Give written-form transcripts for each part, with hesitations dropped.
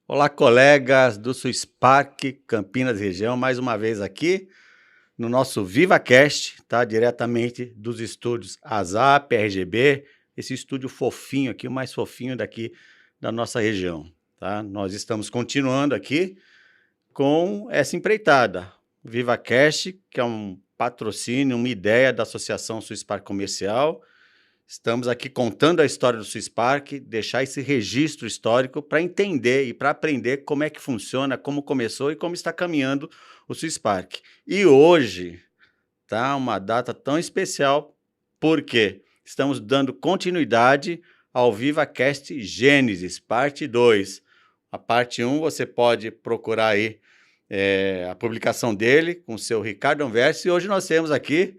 Olá, colegas do Suispark Campinas região, mais uma vez aqui no nosso VivaCast, tá? Diretamente dos estúdios ASAP, RGB, esse estúdio fofinho aqui, o mais fofinho daqui da nossa região, tá? Nós estamos continuando aqui com essa empreitada, o VivaCast, que é um patrocínio, uma ideia da Associação Suispark Comercial. Estamos aqui contando a história do Suispark, deixar esse registro histórico para entender e para aprender como é que funciona, como começou e como está caminhando o Suispark. E hoje tá uma data tão especial, porque estamos dando continuidade ao VivaCast Gênesis, parte 2. A parte 1 você pode procurar aí a publicação dele com o seu Ricardo Anverso, e hoje nós temos aqui,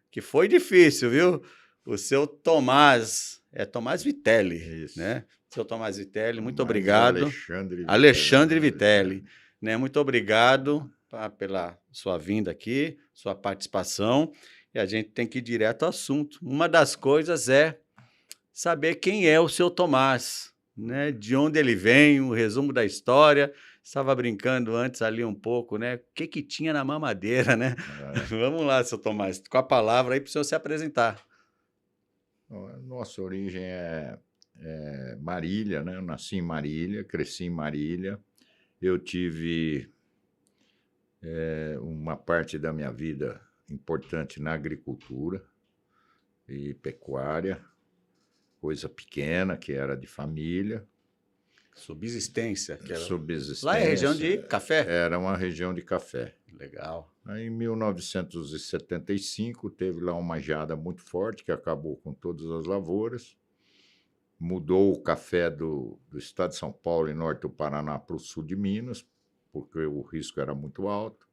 que foi difícil, viu? O seu Tomás, Tomás Vitelli, Isso. né? Seu Tomás Vitelli, muito Tomás obrigado. Alexandre Vitelli, né? Muito obrigado pela sua vinda aqui, sua participação, e a gente tem que ir direto ao assunto. Uma das coisas é saber quem é o seu Tomás, né? De onde ele vem, o resumo da história. Estava brincando antes ali um pouco, né? O que tinha na mamadeira, né? Vamos lá, seu Tomás, com a palavra aí para o senhor se apresentar. Nossa origem é Marília, né? Eu nasci em Marília, cresci em Marília. Eu tive uma parte da minha vida importante na agricultura e pecuária, coisa pequena, que era de família. Subsistência. Que era... Subsistência. Lá é região de café? Era uma região de café. Legal. Aí, em 1975, teve lá uma geada muito forte que acabou com todas as lavouras. Mudou o café do estado de São Paulo e norte do Paraná para o sul de Minas, porque o risco era muito alto.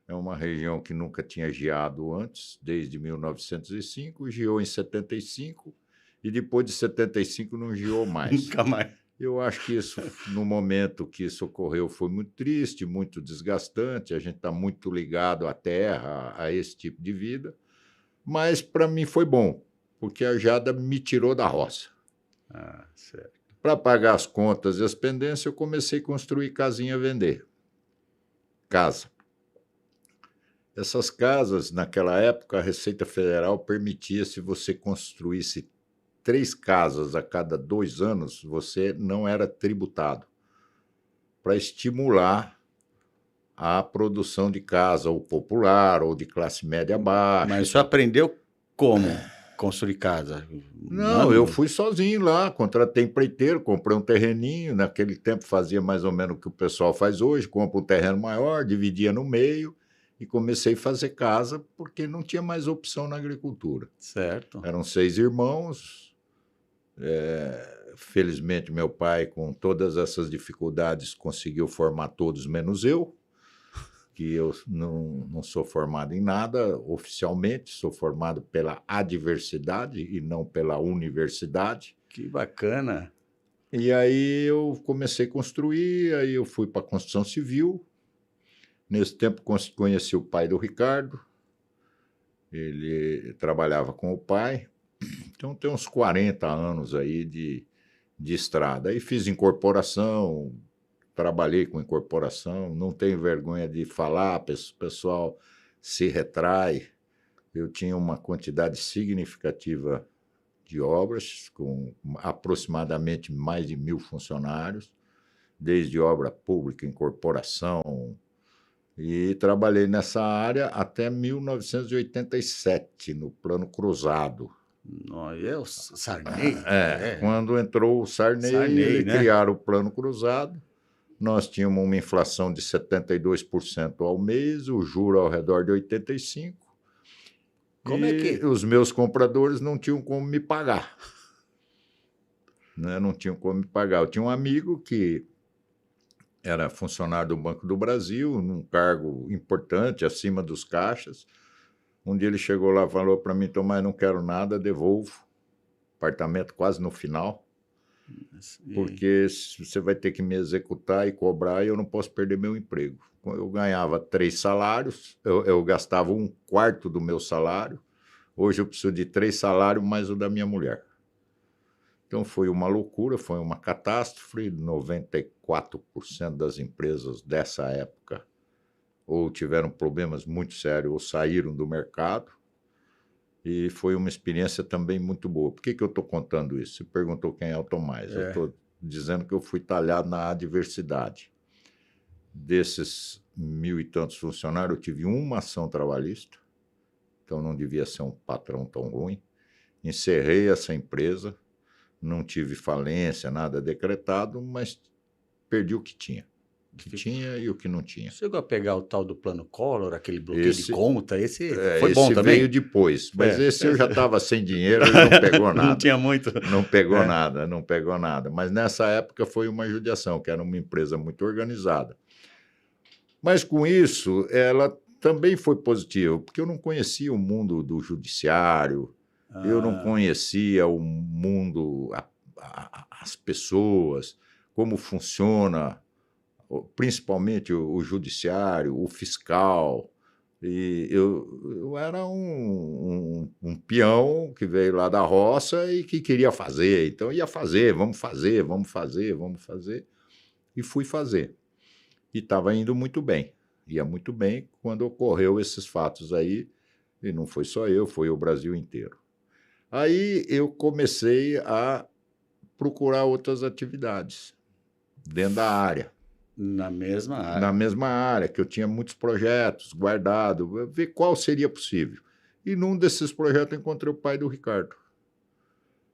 É uma região que nunca tinha geado antes, desde 1905, geou em 75, e depois de 75 não geou mais. Nunca mais. Eu acho que isso, no momento que isso ocorreu, foi muito triste, muito desgastante. A gente está muito ligado à terra, a esse tipo de vida. Mas, para mim, foi bom, porque a geada me tirou da roça. Certo. Para pagar as contas e as pendências, eu comecei a construir casinha a vender. Casa. Essas casas, naquela época, a Receita Federal permitia, se você construísse 3 casas a cada 2 anos, você não era tributado, para estimular a produção de casa, ou popular, ou de classe média baixa. Mas você aprendeu como construir casa? Não, eu fui sozinho lá, contratei empreiteiro, comprei um terreninho, naquele tempo fazia mais ou menos o que o pessoal faz hoje, compra um terreno maior, dividia no meio, e comecei a fazer casa, porque não tinha mais opção na agricultura. Certo. Eram 6 irmãos. Felizmente, meu pai, com todas essas dificuldades, conseguiu formar todos, menos eu, que eu não sou formado em nada oficialmente, sou formado pela adversidade e não pela universidade. Que bacana. E aí eu comecei a construir, aí eu fui para a construção civil. Nesse tempo conheci o pai do Ricardo, ele trabalhava com o pai. Então, tem uns 40 anos aí de estrada. Aí fiz incorporação, trabalhei com incorporação, não tenho vergonha de falar, o pessoal se retrai. Eu tinha uma quantidade significativa de obras, com aproximadamente mais de 1.000 funcionários, desde obra pública, incorporação, e trabalhei nessa área até 1987, no Plano Cruzado. É o Sarney? Quando entrou o Sarney, eles criaram o Plano Cruzado. Nós tínhamos uma inflação de 72% ao mês, o juro ao redor de 85%. Como é que os meus compradores não tinham como me pagar? Né? Não tinham como me pagar. Eu tinha um amigo que era funcionário do Banco do Brasil, num cargo importante, acima dos caixas. Um dia ele chegou lá e falou para mim: Tomás, não quero nada, devolvo. Apartamento quase no final. Porque você vai ter que me executar e cobrar e eu não posso perder meu emprego. Eu ganhava 3 salários, eu gastava 1/4 do meu salário. Hoje eu preciso de 3 salários mais o da minha mulher. Então foi uma loucura, foi uma catástrofe. 94% das empresas dessa época ou tiveram problemas muito sérios ou saíram do mercado. E foi uma experiência também muito boa. Por que eu estou contando isso? Você perguntou quem é o Tomás. Eu estou dizendo que eu fui talhado na adversidade. Desses 1.000 e tantos funcionários, eu tive uma ação trabalhista, então não devia ser um patrão tão ruim. Encerrei essa empresa, não tive falência, nada decretado, mas perdi o que tinha. O que tinha e o que não tinha. Chegou a pegar o tal do plano Collor, aquele bloqueio de conta, esse foi esse bom também? Veio depois, mas esse eu já estava sem dinheiro e não pegou nada. Não tinha muito. Não pegou nada, não pegou nada. Mas nessa época foi uma judiação, que era uma empresa muito organizada. Mas com isso, ela também foi positiva, porque eu não conhecia o mundo do judiciário, eu não conhecia o mundo, as pessoas, como funciona, principalmente o judiciário, o fiscal. E eu era um peão que veio lá da roça e que queria fazer. Então, ia fazer, vamos fazer, vamos fazer, vamos fazer. E fui fazer. E estava indo muito bem. Ia muito bem quando ocorreu esses fatos aí. E não foi só eu, foi o Brasil inteiro. Aí eu comecei a procurar outras atividades dentro da área. Na mesma área. Na mesma área, que eu tinha muitos projetos guardados, ver qual seria possível. E num desses projetos eu encontrei o pai do Ricardo.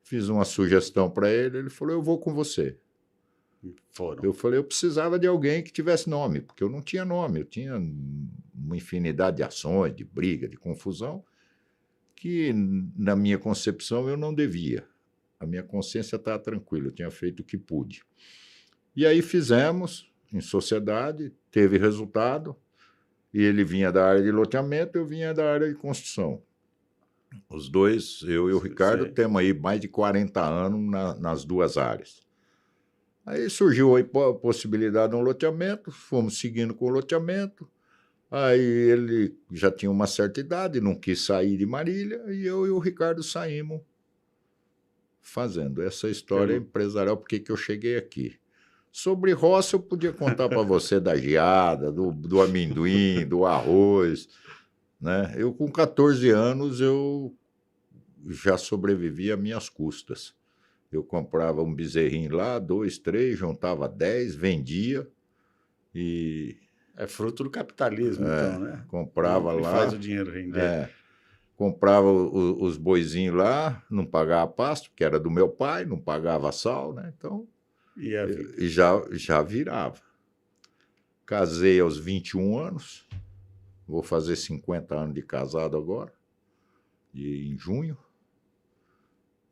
Fiz uma sugestão para ele, ele falou, eu vou com você. Foram. Eu falei, eu precisava de alguém que tivesse nome, porque eu não tinha nome, eu tinha uma infinidade de ações, de briga, de confusão, que na minha concepção eu não devia. A minha consciência estava tranquila, eu tinha feito o que pude. E aí fizemos em sociedade, teve resultado, e ele vinha da área de loteamento, eu vinha da área de construção. Os dois, eu e o Ricardo, temos aí mais de 40 anos nas duas áreas. Aí surgiu a possibilidade de um loteamento, fomos seguindo com o loteamento, aí ele já tinha uma certa idade, não quis sair de Marília, e eu e o Ricardo saímos fazendo essa história empresarial, porque que eu cheguei aqui. Sobre roça, eu podia contar para você da geada, do amendoim, do arroz. Né? Eu, com 14 anos, eu já sobrevivi às minhas custas. Eu comprava um bezerrinho lá, 2, 3, juntava 10, vendia e... É fruto do capitalismo, então, né? Comprava lá. Faz o dinheiro render. Comprava os boizinhos lá, não pagava pasto, que era do meu pai, não pagava sal, né? Então... E já virava. Casei aos 21 anos, vou fazer 50 anos de casado agora, em junho.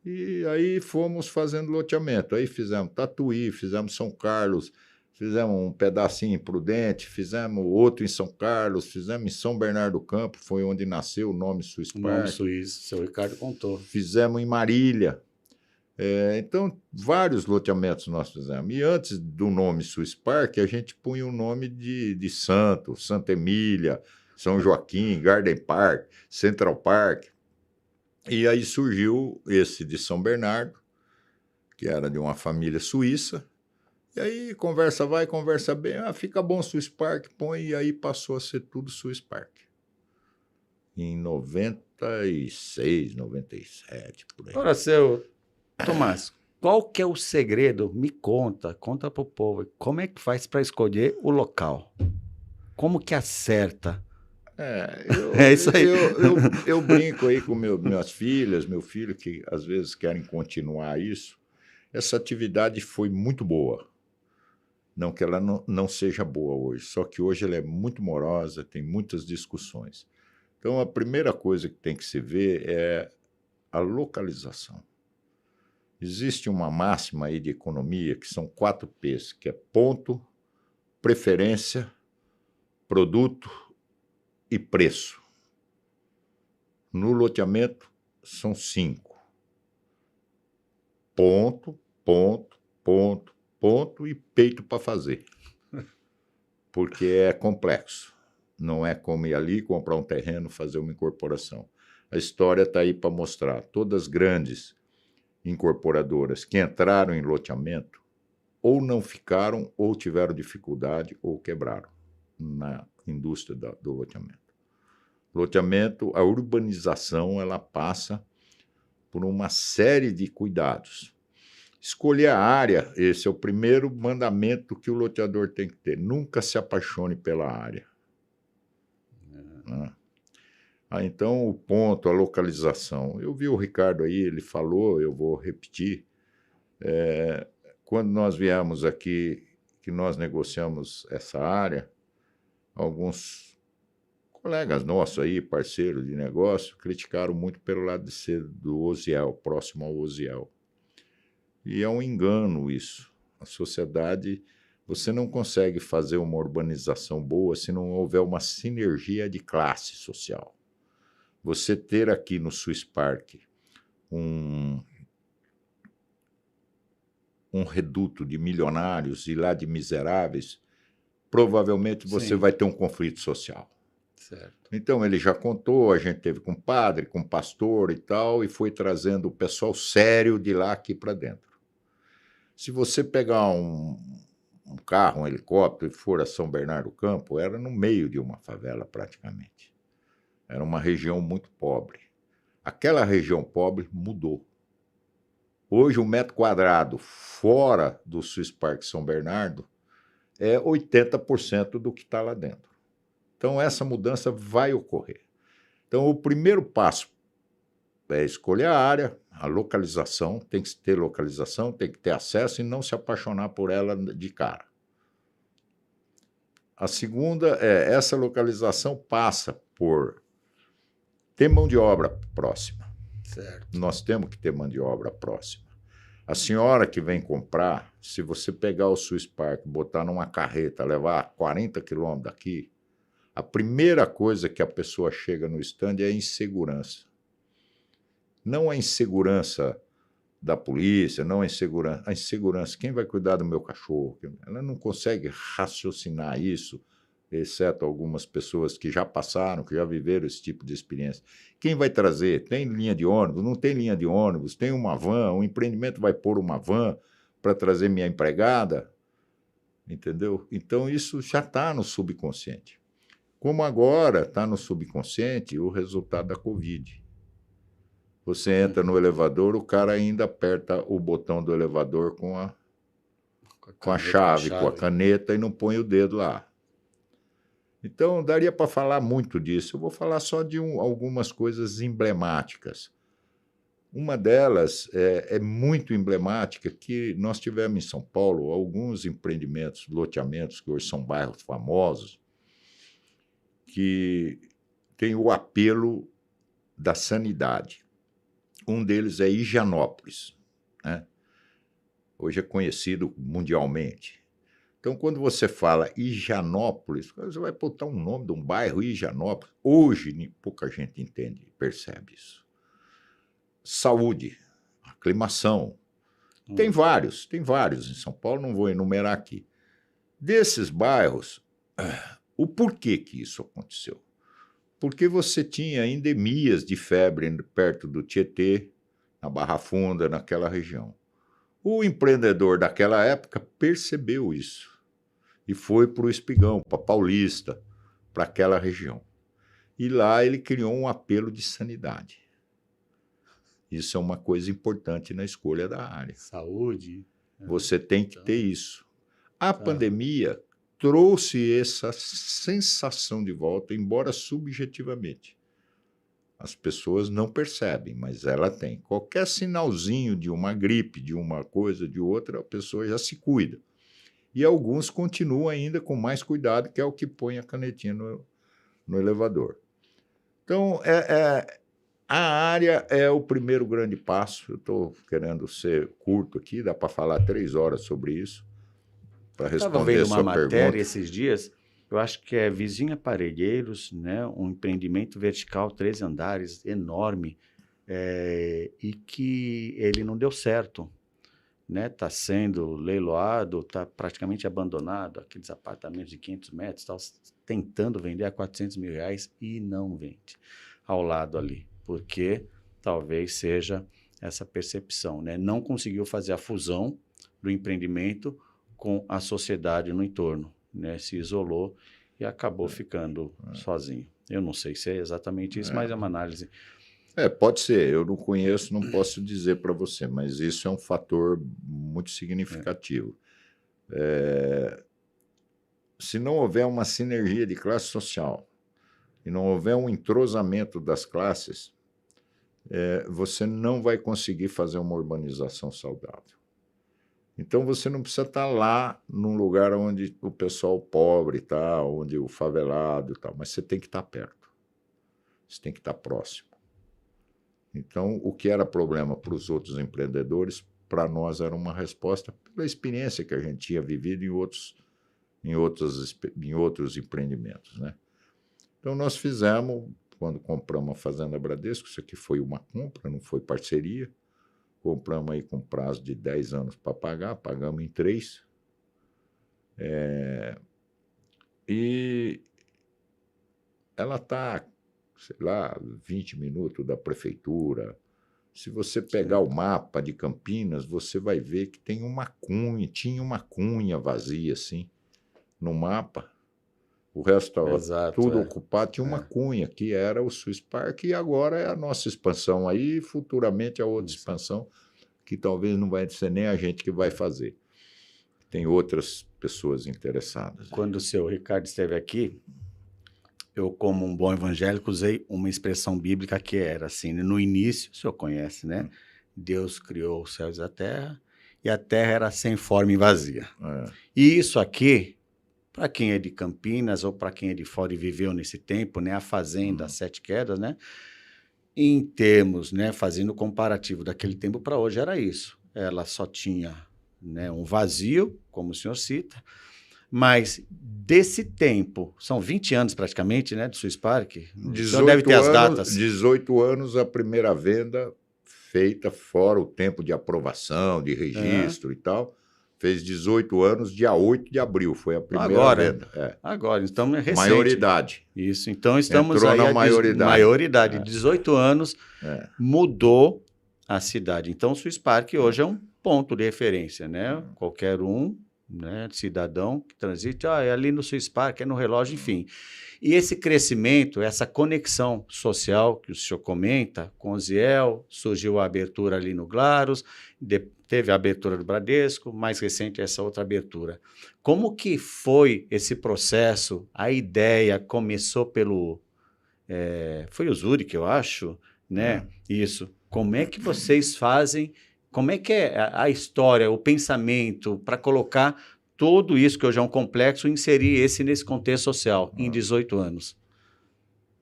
E aí fomos fazendo loteamento. Aí fizemos Tatuí, fizemos São Carlos, fizemos um pedacinho em Prudente, fizemos outro em São Carlos, fizemos em São Bernardo do Campo, foi onde nasceu o nome Swiss Park. O nome Suíço, seu Ricardo contou. Fizemos em Marília. Então, vários loteamentos nós fizemos. E antes do nome Swiss Park, a gente punha o nome de santo, Santa Emília, São Joaquim, Garden Park, Central Park. E aí surgiu esse de São Bernardo, que era de uma família suíça. E aí, conversa vai, conversa bem. Fica bom Swiss Park, põe. E aí passou a ser tudo Swiss Park. Em 96, 97, por aí. Agora, seu Tomás, qual que é o segredo? Me conta para o povo. Como é que faz para escolher o local? Como que acerta? É isso aí. Eu brinco aí com minhas filhas, meu filho, que às vezes querem continuar isso. Essa atividade foi muito boa. Não que ela não seja boa hoje, só que hoje ela é muito morosa, tem muitas discussões. Então, a primeira coisa que tem que se ver é a localização. Existe uma máxima aí de economia que são 4 P's, que é ponto, preferência, produto e preço. No loteamento, são 5. Ponto, ponto, ponto, ponto e peito para fazer. Porque é complexo. Não é como ir ali, comprar um terreno, fazer uma incorporação. A história está aí para mostrar. Todas grandes incorporadoras que entraram em loteamento ou não ficaram, ou tiveram dificuldade, ou quebraram na indústria do loteamento. Loteamento, a urbanização, ela passa por uma série de cuidados. Escolher a área, esse é o primeiro mandamento que o loteador tem que ter. Nunca se apaixone pela área. Né? Então, o ponto, a localização. Eu vi o Ricardo aí, ele falou, eu vou repetir. Quando nós viemos aqui, que nós negociamos essa área, alguns colegas nossos aí, parceiros de negócio, criticaram muito pelo lado de ser do Osiel, próximo ao Osiel. E é um engano isso. A sociedade, você não consegue fazer uma urbanização boa se não houver uma sinergia de classe social. Você ter aqui no Swiss Park um reduto de milionários e lá de miseráveis, provavelmente você vai ter um conflito social. Certo. Então, ele já contou, a gente teve com padre, com pastor e tal, e foi trazendo o pessoal sério de lá aqui para dentro. Se você pegar um carro, um helicóptero e for a São Bernardo do Campo, era no meio de uma favela praticamente. Era uma região muito pobre. Aquela região pobre mudou. Hoje, o metro quadrado fora do Swiss Park São Bernardo é 80% do que está lá dentro. Então, essa mudança vai ocorrer. Então, o primeiro passo é escolher a área, a localização, tem que ter localização, tem que ter acesso e não se apaixonar por ela de cara. A segunda é, essa localização passa por ter mão de obra próxima. Certo. Nós temos que ter mão de obra próxima. A senhora que vem comprar, se você pegar o Swiss Park, botar numa carreta, levar 40 quilômetros daqui, a primeira coisa que a pessoa chega no stand é a insegurança. Não a insegurança da polícia, não a insegurança, quem vai cuidar do meu cachorro? Ela não consegue raciocinar isso, exceto algumas pessoas que já passaram, que já viveram esse tipo de experiência. Quem vai trazer? Tem linha de ônibus? Não tem linha de ônibus? Tem uma van? O empreendimento vai pôr uma van para trazer minha empregada? Entendeu? Então, isso já está no subconsciente. Como agora está no subconsciente o resultado da Covid. Você entra no elevador, o cara ainda aperta o botão do elevador com a chave, com a caneta e não põe o dedo lá. Então, daria para falar muito disso. Eu vou falar só de algumas coisas emblemáticas. Uma delas é muito emblemática, que nós tivemos em São Paulo alguns empreendimentos, loteamentos, que hoje são bairros famosos, que tem o apelo da sanidade. Um deles é Higienópolis, né? Hoje é conhecido mundialmente. Então, quando você fala Higienópolis, você vai botar um nome de um bairro, Higienópolis. Hoje, pouca gente entende, percebe isso. Saúde, aclimação. Tem vários em São Paulo, não vou enumerar aqui. Desses bairros, o porquê que isso aconteceu? Porque você tinha endemias de febre perto do Tietê, na Barra Funda, naquela região. O empreendedor daquela época percebeu isso e foi para o Espigão, para Paulista, para aquela região. E lá ele criou um apelo de sanidade. Isso é uma coisa importante na escolha da área. Saúde. Você tem que ter isso. A pandemia trouxe essa sensação de volta, embora subjetivamente. As pessoas não percebem, mas ela tem. Qualquer sinalzinho de uma gripe, de uma coisa, de outra, a pessoa já se cuida. E alguns continuam ainda com mais cuidado, que é o que põe a canetinha no elevador. Então, a área é o primeiro grande passo. Eu estou querendo ser curto aqui, dá para falar 3 horas sobre isso, para responder a sua pergunta. Estava vendo uma matéria esses dias, eu acho que é Vizinha Parelheiros, né? Um empreendimento vertical, 3 andares, enorme, e que ele não deu certo. Está sendo leiloado, está praticamente abandonado, aqueles apartamentos de 500 metros, tá tentando vender a R$400 mil e não vende ao lado ali, porque talvez seja essa percepção, né? Não conseguiu fazer a fusão do empreendimento com a sociedade no entorno, né? Se isolou e acabou ficando sozinho. Eu não sei se é exatamente isso, mas é uma análise. Pode ser. Eu não conheço, não posso dizer para você, mas isso é um fator muito significativo. Se não houver uma sinergia de classe social e não houver um entrosamento das classes, você não vai conseguir fazer uma urbanização saudável. Então, você não precisa estar lá num lugar onde o pessoal pobre está, onde o favelado está, mas você tem que estar perto. Você tem que estar próximo. Então, o que era problema para os outros empreendedores, para nós era uma resposta pela experiência que a gente tinha vivido em outros empreendimentos, né? Então, nós fizemos, quando compramos a Fazenda Bradesco, isso aqui foi uma compra, não foi parceria, compramos aí com prazo de 10 anos para pagar, pagamos em 3. E ela está, sei lá, 20 minutos da prefeitura. Se você pegar o mapa de Campinas, você vai ver que tem tinha uma cunha vazia, assim, no mapa. O resto estava tudo ocupado, tinha uma cunha, que era o Swiss Park, e agora é a nossa expansão aí, e futuramente a outra expansão, que talvez não vai ser nem a gente que vai fazer. Tem outras pessoas interessadas. Quando o seu Ricardo esteve aqui, eu, como um bom evangélico, usei uma expressão bíblica que era assim, no início, o senhor conhece, né? Deus criou os céus e a terra era sem forma e vazia. E isso aqui, para quem é de Campinas ou para quem é de fora e viveu nesse tempo, né? A Fazenda Sete Quedas, né? Em termos, né? Fazendo o comparativo daquele tempo para hoje, era isso. Ela só tinha, né, um vazio, como o senhor cita, mas desse tempo, são 20 anos praticamente, né, do Swiss Park? O senhor deve ter as datas. 18 anos a primeira venda feita, fora o tempo de aprovação, de registro e tal. Fez 18 anos, dia 8 de abril, foi a primeira venda. Agora, então é recente. Maioridade. Isso, então estamos Entrou aí na maioridade. Maioridade, 18 anos, mudou a cidade. Então o Swiss Park hoje é um ponto de referência, né? Qualquer um, né, cidadão que transite, é ali no Swiss Park, é no relógio, enfim. E esse crescimento, essa conexão social que o senhor comenta com o Ziel, surgiu a abertura ali no Glaros, teve a abertura do Bradesco, mais recente essa outra abertura. Como que foi esse processo? A ideia começou pelo... foi o Zurich, eu acho, né? Isso. Como é que vocês fazem... Como é que é a história, o pensamento para colocar tudo isso, que hoje é um complexo, inserir nesse contexto social, em 18 anos?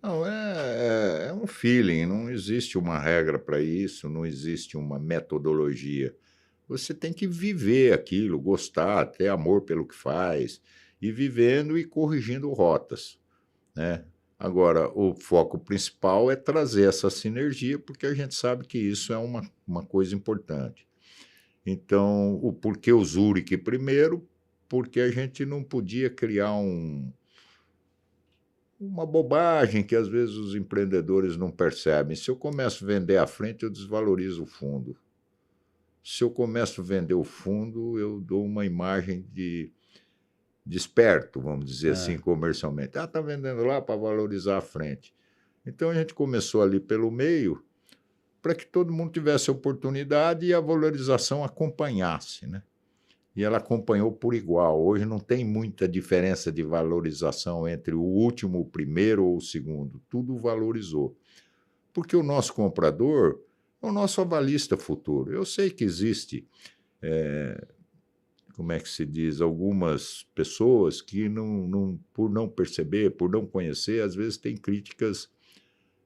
Não, é um feeling, não existe uma regra para isso, não existe uma metodologia. Você tem que viver aquilo, gostar, ter amor pelo que faz, e vivendo e corrigindo rotas, né? Agora, o foco principal é trazer essa sinergia, porque a gente sabe que isso é uma coisa importante. Então, o porquê o Zurich primeiro? Porque a gente não podia criar uma bobagem que às vezes os empreendedores não percebem. Se eu começo a vender à frente, eu desvalorizo o fundo. Se eu começo a vender o fundo, eu dou uma imagem de esperto, vamos dizer assim, comercialmente. Está vendendo lá para valorizar a frente. Então, a gente começou ali pelo meio para que todo mundo tivesse oportunidade e a valorização acompanhasse, né? E ela acompanhou por igual. Hoje não tem muita diferença de valorização entre o último, o primeiro ou o segundo. Tudo valorizou. Porque o nosso comprador é o nosso avalista futuro. Eu sei que existe... como é que se diz, algumas pessoas que, por não perceber, por não conhecer, às vezes têm críticas,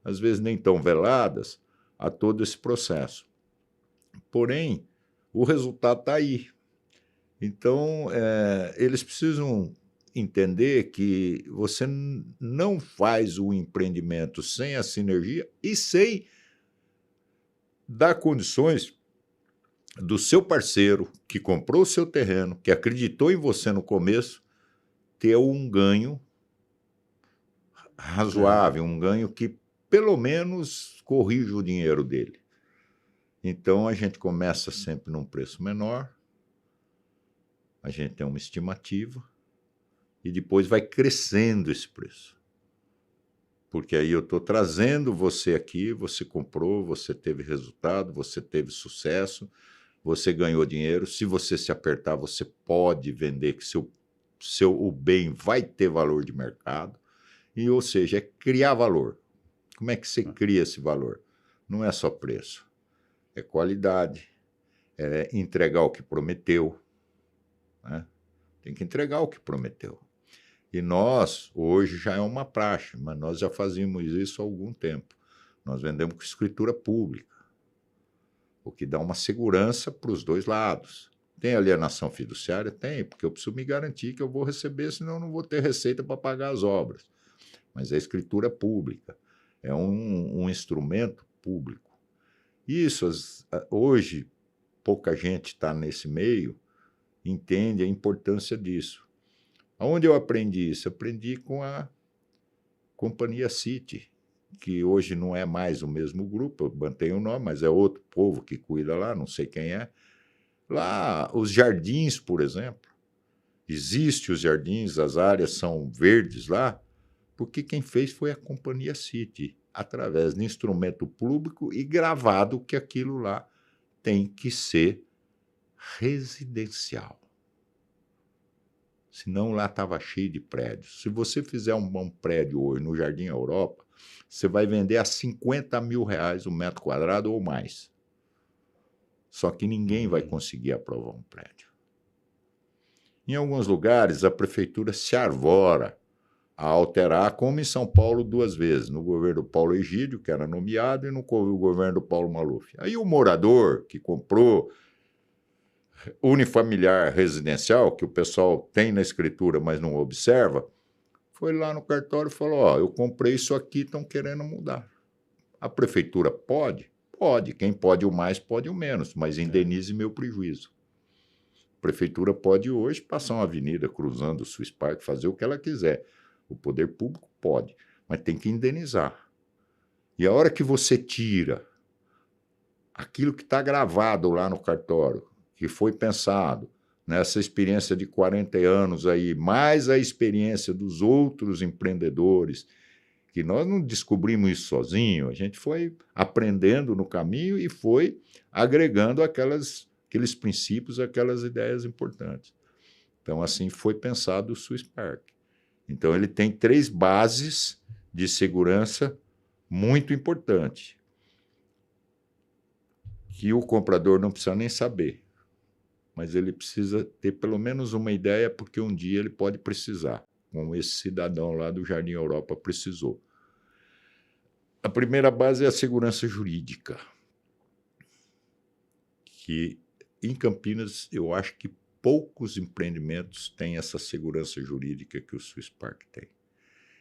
às vezes nem tão veladas, a todo esse processo. Porém, o resultado está aí. Então, eles precisam entender que você não faz o empreendimento sem a sinergia e sem dar condições do seu parceiro que comprou o seu terreno, que acreditou em você no começo, ter um ganho razoável, um ganho que pelo menos corrija o dinheiro dele. Então, a gente começa sempre num preço menor, a gente tem uma estimativa, e depois vai crescendo esse preço. Porque aí eu estou trazendo você aqui, você comprou, você teve resultado, você teve sucesso, você ganhou dinheiro. Se você se apertar, você pode vender, que o bem vai ter valor de mercado. E, ou seja, é criar valor. Como é que você cria esse valor? Não é só preço, é qualidade, é entregar o que prometeu, né? Tem que entregar o que prometeu. E nós, hoje, já é uma praxe, mas nós já fazíamos isso há algum tempo. Nós vendemos com escritura pública, o que dá uma segurança para os dois lados. Tem alienação fiduciária? Tem, porque eu preciso me garantir que eu vou receber, senão eu não vou ter receita para pagar as obras. Mas é escritura pública, é um instrumento público. Isso, hoje, pouca gente está nesse meio, entende a importância disso. Onde eu aprendi isso? Aprendi com a Companhia City, que hoje não é mais o mesmo grupo, eu mantenho o nome, mas é outro povo que cuida lá, não sei quem é. Lá, os jardins, por exemplo, existem os jardins, as áreas são verdes lá, porque quem fez foi a Companhia City, através de instrumento público e gravado que aquilo lá tem que ser residencial. Senão lá estava cheio de prédios. Se você fizer um bom prédio hoje no Jardim Europa, você vai vender a R$50 mil o metro quadrado ou mais. Só que ninguém vai conseguir aprovar um prédio. Em alguns lugares, a prefeitura se arvora a alterar, como em São Paulo 2 vezes, no governo do Paulo Egídio, que era nomeado, e no governo do Paulo Maluf. Aí o morador que comprou unifamiliar residencial, que o pessoal tem na escritura, mas não observa, foi lá no cartório e falou, ó, eu comprei isso aqui, estão querendo mudar. A prefeitura pode? Pode. Quem pode o mais, pode o menos, mas indenize meu prejuízo. A prefeitura pode hoje passar uma avenida cruzando o Swiss Park, fazer o que ela quiser. O poder público pode, mas tem que indenizar. E a hora que você tira aquilo que está gravado lá no cartório, que foi pensado nessa experiência de 40 anos aí, mais a experiência dos outros empreendedores, que nós não descobrimos isso sozinho, a gente foi aprendendo no caminho e foi agregando aqueles princípios, aquelas ideias importantes. Então, assim foi pensado o Swiss Park. Então, ele tem 3 bases de segurança muito importantes, que o comprador não precisa nem saber, mas ele precisa ter pelo menos uma ideia, porque um dia ele pode precisar, como esse cidadão lá do Jardim Europa precisou. A primeira base é a segurança jurídica, que em Campinas eu acho que poucos empreendimentos têm essa segurança jurídica que o Swiss Park tem.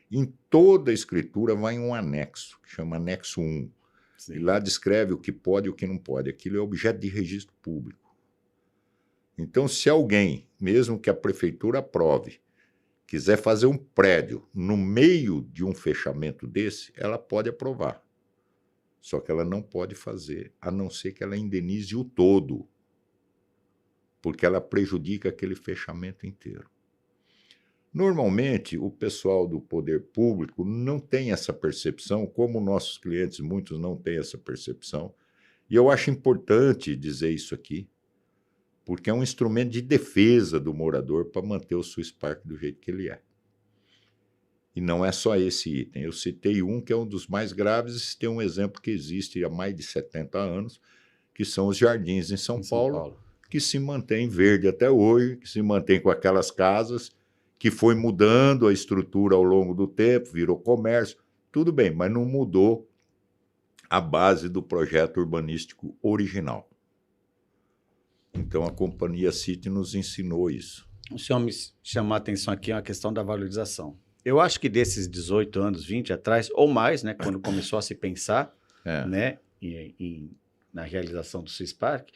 Em toda a escritura vai um anexo, que chama anexo 1. Sim. E lá descreve o que pode e o que não pode. Aquilo é objeto de registro público. Então, se alguém, mesmo que a prefeitura aprove, quiser fazer um prédio no meio de um fechamento desse, ela pode aprovar. Só que ela não pode fazer, a não ser que ela indenize o todo, porque ela prejudica aquele fechamento inteiro. Normalmente, o pessoal do poder público não tem essa percepção, como nossos clientes, muitos não têm essa percepção, e eu acho importante dizer isso aqui, porque é um instrumento de defesa do morador para manter o Swiss Park do jeito que ele é. E não é só esse item. Eu citei um que é um dos mais graves, tem um exemplo que existe há mais de 70 anos, que são os jardins em São Paulo, que se mantém verde até hoje, que se mantém com aquelas casas, que foi mudando a estrutura ao longo do tempo, virou comércio, tudo bem, mas não mudou a base do projeto urbanístico original. Então, a Companhia City nos ensinou isso. O senhor me chamou a atenção aqui a questão da valorização. Eu acho que desses 18 anos, 20 atrás, ou mais, né, quando começou a se pensar né, na realização do Swiss Park,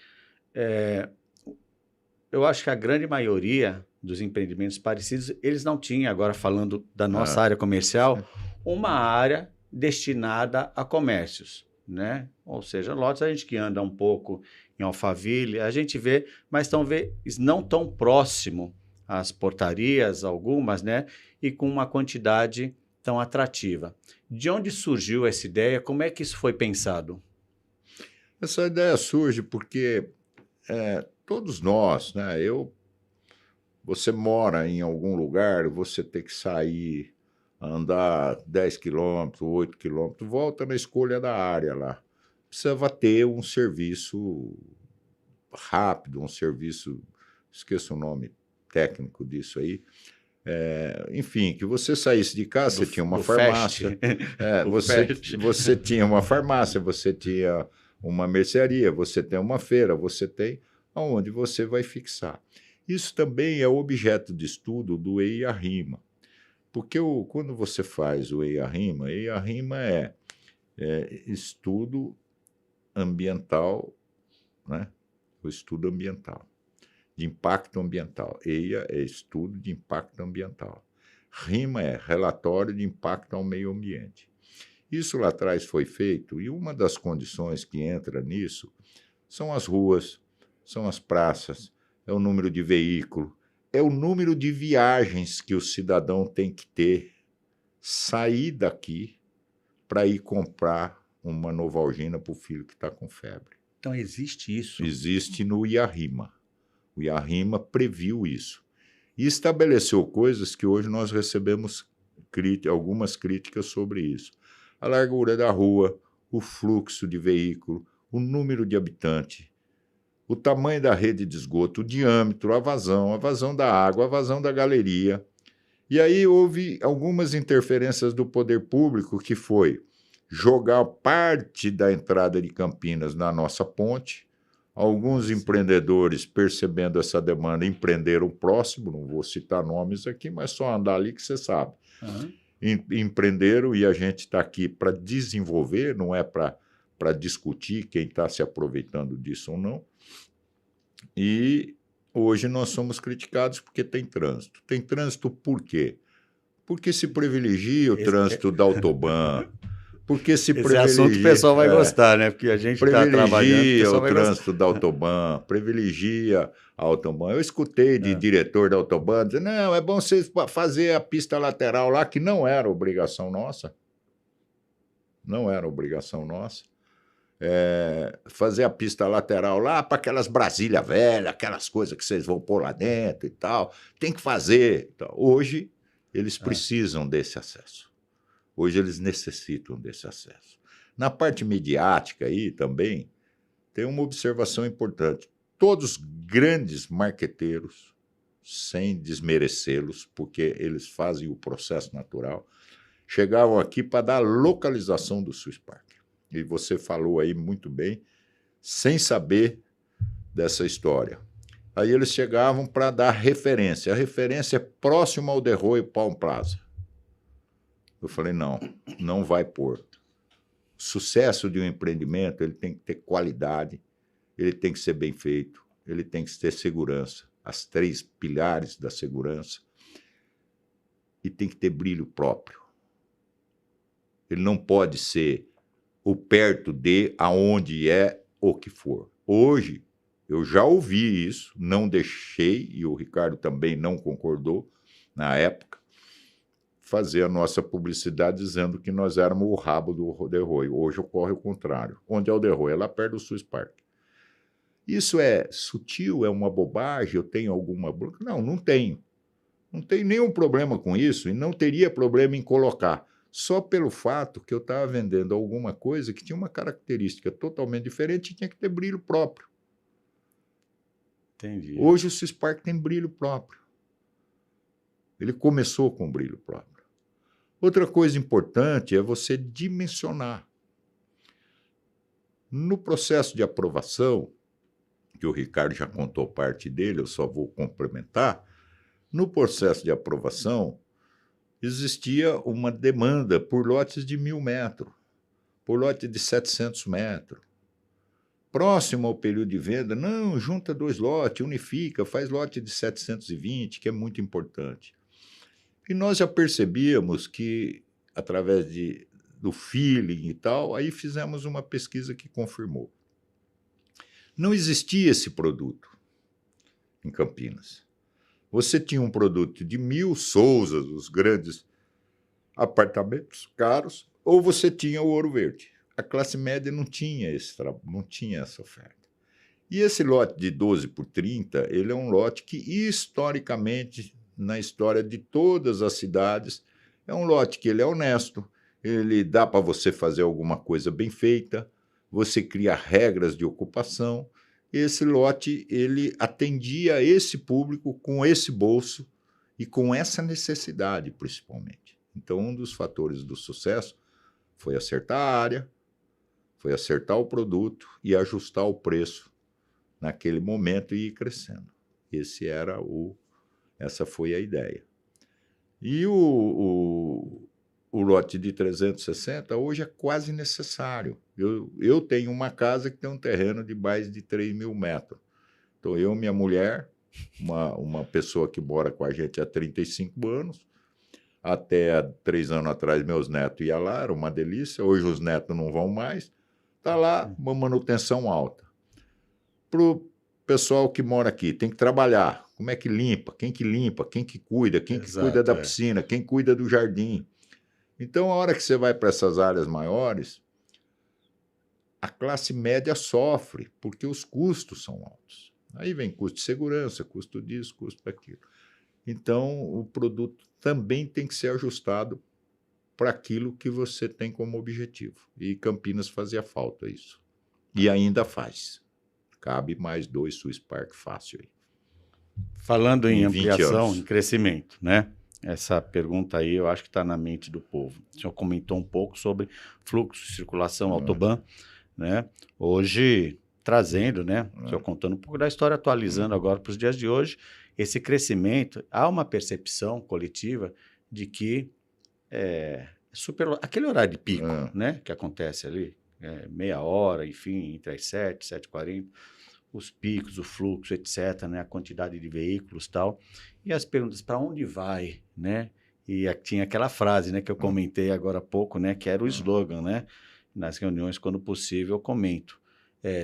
eu acho que a grande maioria dos empreendimentos parecidos, eles não tinham, agora falando da nossa área comercial, uma área destinada a comércios. né? Ou seja, lotes a gente que anda um pouco em Alphaville, a gente vê, mas talvez não tão próximo às portarias, algumas, né? E com uma quantidade tão atrativa. De onde surgiu essa ideia? Como é que isso foi pensado? Essa ideia surge porque todos nós, né? Você mora em algum lugar, você tem que sair, andar 10 quilômetros, 8 quilômetros, volta na escolha da área lá. Precisava ter um serviço rápido, um serviço, esqueço o nome técnico disso aí. Enfim, que você saísse de casa, você tinha uma farmácia. Você tinha uma farmácia, você tinha uma mercearia, você tem uma feira, você tem aonde você vai fixar. Isso também é objeto de estudo do EIA-RIMA, porque quando você faz o EIA-RIMA é estudo ambiental, né? O estudo ambiental, de impacto ambiental. EIA é estudo de impacto ambiental. RIMA é relatório de impacto ao meio ambiente. Isso lá atrás foi feito, e uma das condições que entra nisso são as ruas, são as praças, é o número de veículos, é o número de viagens que o cidadão tem que ter, sair daqui para ir comprar uma Novalgina para o filho que está com febre. Então existe isso? Existe no IARIMA. O IARIMA previu isso. E estabeleceu coisas que hoje nós recebemos algumas críticas sobre isso. A largura da rua, o fluxo de veículo, o número de habitantes, o tamanho da rede de esgoto, o diâmetro, a vazão da água, a vazão da galeria. E aí houve algumas interferências do poder público, que foi jogar parte da entrada de Campinas na nossa ponte. Alguns empreendedores, percebendo essa demanda, empreenderam próximo, não vou citar nomes aqui, mas só andar ali que você sabe. Uhum. Empreenderam, e a gente está aqui para desenvolver, não é para discutir quem está se aproveitando disso ou não. E hoje nós somos criticados porque tem trânsito. Tem trânsito por quê? Porque se privilegia o trânsito da autobahn, porque se Esse assunto o pessoal vai gostar, né? Porque a gente está trabalhando, privilegia o trânsito da autobahn, privilegia a autobahn. Eu escutei de diretor da autobahn dizer, não, é bom vocês fazer a pista lateral lá, que não era obrigação nossa. Não era obrigação nossa. Fazer a pista lateral lá para aquelas Brasília velha, aquelas coisas que vocês vão pôr lá dentro e tal. Tem que fazer. Então, hoje, eles precisam desse acesso. Hoje, eles necessitam desse acesso. Na parte midiática aí também, tem uma observação importante. Todos os grandes marqueteiros, sem desmerecê-los, porque eles fazem o processo natural, chegavam aqui para dar a localização do Swiss Park. E você falou aí muito bem, sem saber dessa história. Aí eles chegavam para dar referência. A referência é próximo ao The Roy Palm Plaza. Eu falei, não vai pôr. O sucesso de um empreendimento, ele tem que ter qualidade, ele tem que ser bem feito, ele tem que ter segurança, as 3 pilares da segurança, e tem que ter brilho próprio. Ele não pode ser o perto de, aonde é, o que for. Hoje, eu já ouvi isso, não deixei, e o Ricardo também não concordou, na época, fazer a nossa publicidade dizendo que nós éramos o rabo do The Roy. Hoje ocorre o contrário. Onde é o The Roy? É lá perto do Swiss Park. Isso é sutil, é uma bobagem, eu tenho alguma... Não, não tenho. Não tenho nenhum problema com isso, e não teria problema em colocar. Só pelo fato que eu estava vendendo alguma coisa que tinha uma característica totalmente diferente e tinha que ter brilho próprio. Entendi. Hoje o Swiss Park tem brilho próprio. Ele começou com brilho próprio. Outra coisa importante é você dimensionar. No processo de aprovação, que o Ricardo já contou parte dele, eu só vou complementar, no processo de aprovação, existia uma demanda por lotes de 1.000 metros, por lote de 700 metros. Próximo ao período de venda, não, junta 2 lotes, unifica, faz lote de 720, que é muito importante. E nós já percebíamos que, através do feeling e tal, aí fizemos uma pesquisa que confirmou. Não existia esse produto em Campinas. Você tinha um produto de 1.000 Sousas, os grandes apartamentos caros, ou você tinha o Ouro Verde. A classe média não tinha essa oferta. E esse lote de 12 por 30, ele é um lote que, historicamente, na história de todas as cidades, é um lote que ele é honesto, ele dá para você fazer alguma coisa bem feita, você cria regras de ocupação. Esse lote, ele atendia esse público com esse bolso e com essa necessidade, principalmente. Então, um dos fatores do sucesso foi acertar a área, foi acertar o produto e ajustar o preço naquele momento e ir crescendo. Essa foi a ideia. E o lote de 360 hoje é quase necessário. Eu tenho uma casa que tem um terreno de mais de 3.000 metros. Então, eu, minha mulher, uma pessoa que mora com a gente há 35 anos, até 3 anos atrás meus netos iam lá, era uma delícia. Hoje os netos não vão mais. Está lá uma manutenção alta. Para o pessoal que mora aqui, tem que trabalhar. Como é que limpa? Quem que cuida? Quem que cuida da piscina? Quem cuida do jardim? Então, a hora que você vai para essas áreas maiores, a classe média sofre, porque os custos são altos. Aí vem custo de segurança, custo disso, custo daquilo. Então, o produto também tem que ser ajustado para aquilo que você tem como objetivo. E Campinas fazia falta isso. E ainda faz. Cabe mais 2 Swiss Park fácil aí. Falando em ampliação, em crescimento, né? Essa pergunta aí eu acho que está na mente do povo. O senhor comentou um pouco sobre fluxo, circulação, autoban, né? Hoje, trazendo, né? O senhor contando um pouco da história, atualizando agora para os dias de hoje, esse crescimento, há uma percepção coletiva de que aquele horário de pico, né? Que acontece ali, meia hora, enfim, entre as 7, 7h40, os picos, o fluxo, etc., né, a quantidade de veículos e tal, e as perguntas, para onde vai, né? E tinha aquela frase, né, que eu comentei agora há pouco, né, que era o slogan, né? Nas reuniões, quando possível, eu comento.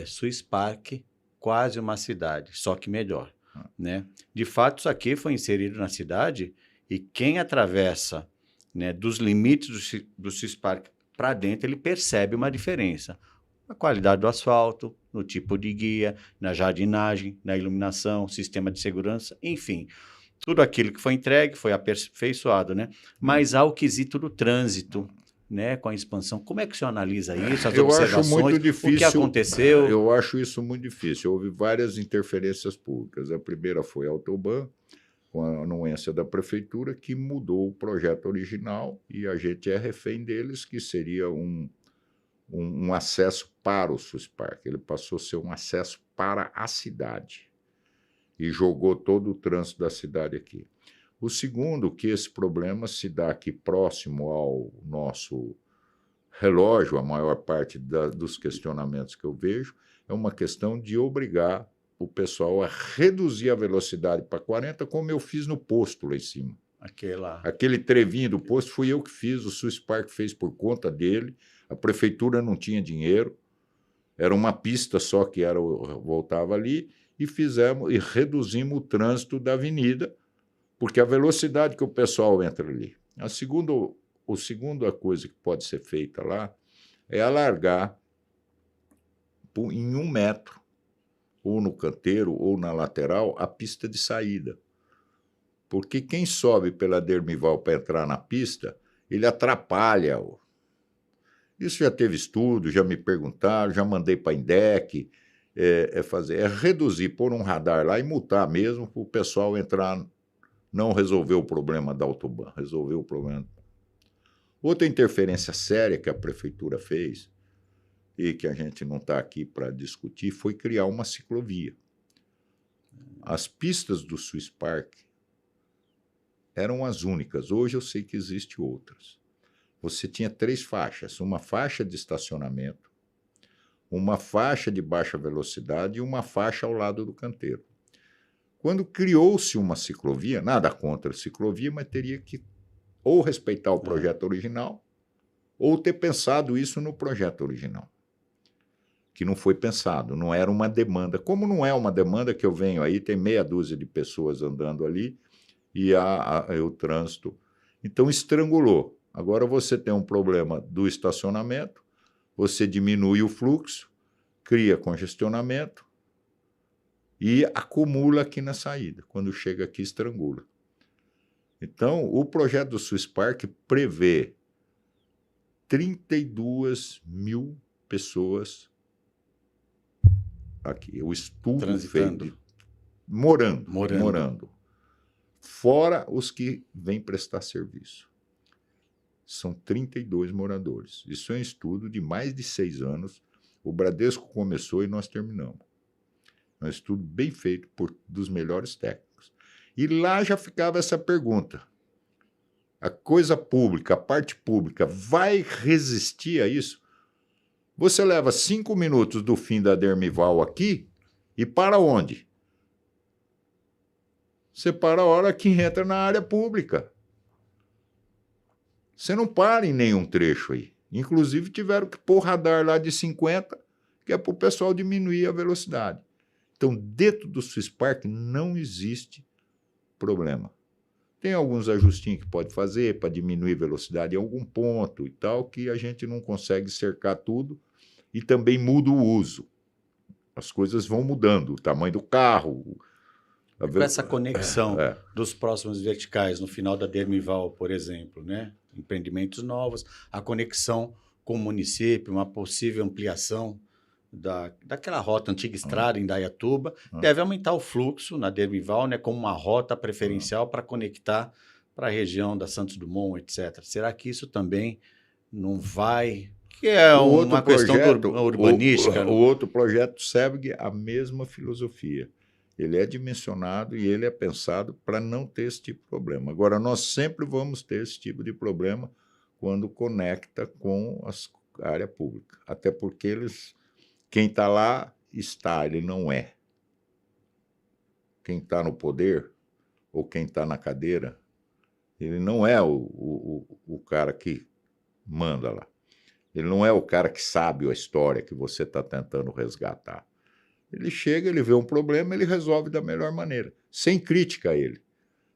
Swiss Park, quase uma cidade, só que melhor, né? De fato, isso aqui foi inserido na cidade e quem atravessa, né, dos limites do Swiss Park para dentro, ele percebe uma diferença. A qualidade do asfalto, no tipo de guia, na jardinagem, na iluminação, sistema de segurança, enfim. Tudo aquilo que foi entregue foi aperfeiçoado, né? Mas há o quesito do trânsito, né? Com a expansão. Como é que o senhor analisa isso, as observações, acho muito difícil, o que aconteceu? Eu acho isso muito difícil. Houve várias interferências públicas. A primeira foi a Autoban, com a anuência da prefeitura, que mudou o projeto original e a gente é refém deles, que seria um acesso para o Swiss Park. Ele passou a ser um acesso para a cidade e jogou todo o trânsito da cidade aqui. O segundo, que esse problema se dá aqui próximo ao nosso relógio, a maior parte dos questionamentos que eu vejo, é uma questão de obrigar o pessoal a reduzir a velocidade para 40, como eu fiz no posto lá em cima. Aquele trevinho do posto fui eu que fiz, o Swiss Park fez por conta dele, a prefeitura não tinha dinheiro, era uma pista só que voltava ali, e reduzimos o trânsito da avenida, porque a velocidade que o pessoal entra ali. A segunda coisa que pode ser feita lá é alargar em 1 metro, ou no canteiro ou na lateral, a pista de saída. Porque quem sobe pela Dermival para entrar na pista, ele atrapalha. Isso já teve estudo, já me perguntaram, já mandei para a INDEC, reduzir, pôr um radar lá e multar mesmo para o pessoal entrar, não resolver o problema da Autoban, resolver o problema. Outra interferência séria que a prefeitura fez, e que a gente não está aqui para discutir, foi criar uma ciclovia. As pistas do Swiss Park eram as únicas. Hoje eu sei que existem outras. Você tinha 3 faixas, uma faixa de estacionamento, uma faixa de baixa velocidade e uma faixa ao lado do canteiro. Quando criou-se uma ciclovia, nada contra a ciclovia, mas teria que ou respeitar o projeto original ou ter pensado isso no projeto original, que não foi pensado, não era uma demanda. Como não é uma demanda que eu venho aí, tem meia dúzia de pessoas andando ali e o trânsito. Então, estrangulou. Agora você tem um problema do estacionamento, você diminui o fluxo, cria congestionamento e acumula aqui na saída. Quando chega aqui, estrangula. Então, o projeto do Swiss Park prevê 32 mil pessoas aqui. O estudo feito morando. Fora os que vêm prestar serviço. São 32 moradores. Isso é um estudo de mais de 6 anos. O Bradesco começou e nós terminamos. É um estudo bem feito dos melhores técnicos. E lá já ficava essa pergunta. A coisa pública, a parte pública, vai resistir a isso? Você leva 5 minutos do fim da Dermival aqui e para onde? Você para a hora que entra na área pública. Você não para em nenhum trecho aí. Inclusive tiveram que pôr radar lá de 50, que é para o pessoal diminuir a velocidade. Então, dentro do Swiss Park não existe problema. Tem alguns ajustinhos que pode fazer para diminuir a velocidade em algum ponto e tal, que a gente não consegue cercar tudo e também muda o uso. As coisas vão mudando, o tamanho do carro. Com essa conexão dos próximos verticais no final da Dermival, por exemplo, né? Empreendimentos novos, a conexão com o município, uma possível ampliação daquela rota antiga estrada em Indaiatuba, deve aumentar o fluxo na Dermival, né, como uma rota preferencial para conectar para a região da Santos Dumont, etc. Será que isso também não vai... Que é uma questão urbanística. O outro projeto segue a mesma filosofia. Ele é dimensionado e ele é pensado para não ter esse tipo de problema. Agora, nós sempre vamos ter esse tipo de problema quando conecta com a área pública. Até porque quem está lá está, ele não é. Quem está no poder ou quem está na cadeira, ele não é o cara que manda lá. Ele não é o cara que sabe a história que você está tentando resgatar. Ele chega, ele vê um problema, ele resolve da melhor maneira, sem crítica a ele.